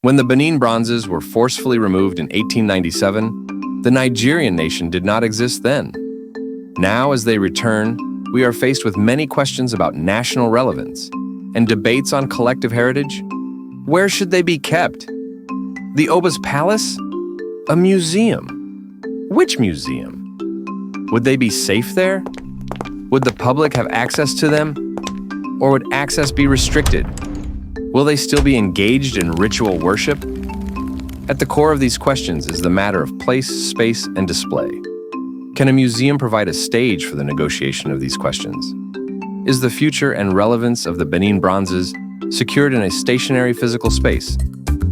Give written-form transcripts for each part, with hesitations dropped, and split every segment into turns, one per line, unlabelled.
When the Benin bronzes were forcefully removed in 1897, the Nigerian nation did not exist then. Now, as they return, we are faced with many questions about national relevance and debates on collective heritage. Where should they be kept? The Oba's Palace? A museum. Which museum? Would they be safe there? Would the public have access to them? Or would access be restricted? Will they still be engaged in ritual worship? At the core of these questions is the matter of place, space, and display. Can a museum provide a stage for the negotiation of these questions? Is the future and relevance of the Benin bronzes secured in a stationary physical space,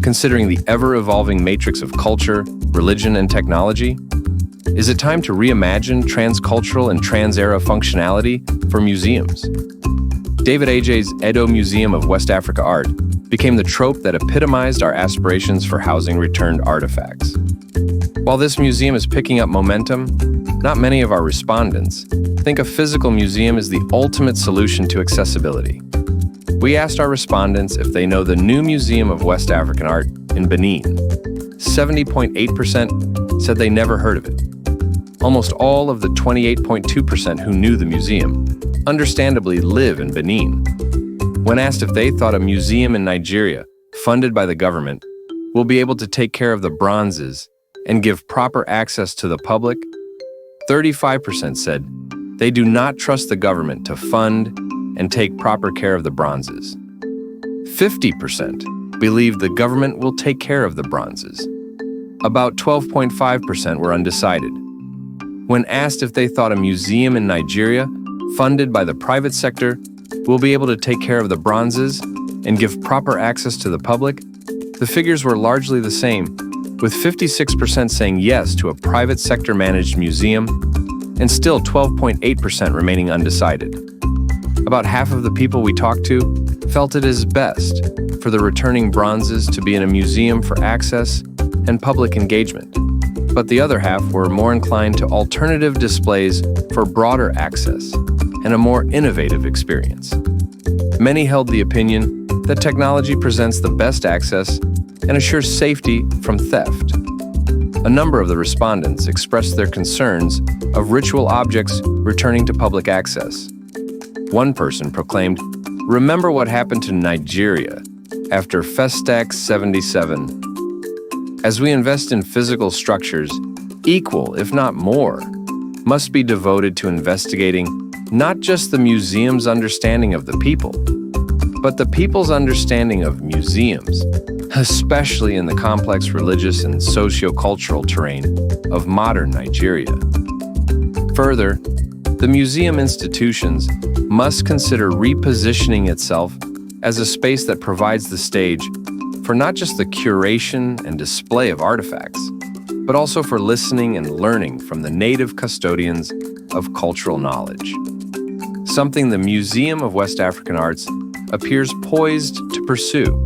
considering the ever-evolving matrix of culture, religion, and technology? Is it time to reimagine transcultural and trans-era functionality for museums? David Aja's Edo Museum of West Africa Art became the trope that epitomized our aspirations for housing returned artifacts. While this museum is picking up momentum, not many of our respondents think a physical museum is the ultimate solution to accessibility. We asked our respondents if they know the new Museum of West African Art in Benin. 70.8% said they never heard of it. Almost all of the 28.2% who knew the museum understandably live in Benin. When asked if they thought a museum in Nigeria, funded by the government, will be able to take care of the bronzes and give proper access to the public, 35% said they do not trust the government to fund and take proper care of the bronzes. 50% believe the government will take care of the bronzes. About 12.5% were undecided. When asked if they thought a museum in Nigeria, funded by the private sector, will be able to take care of the bronzes and give proper access to the public, the figures were largely the same, with 56% saying yes to a private sector-managed museum and still 12.8% remaining undecided. About half of the people we talked to felt it is best for the returning bronzes to be in a museum for access and public engagement, but the other half were more inclined to alternative displays for broader access and a more innovative experience. Many held the opinion that technology presents the best access and assures safety from theft. A number of the respondents expressed their concerns of ritual objects returning to public access. One person proclaimed, "Remember what happened to Nigeria after Festac 77. As we invest in physical structures, equal, if not more, must be devoted to investigating not just the museum's understanding of the people, but the people's understanding of museums, especially in the complex religious and socio-cultural terrain of modern Nigeria." Further, the museum institutions must consider repositioning itself as a space that provides the stage for not just the curation and display of artifacts, but also for listening and learning from the native custodians of cultural knowledge. Something the Museum of West African Arts appears poised to pursue.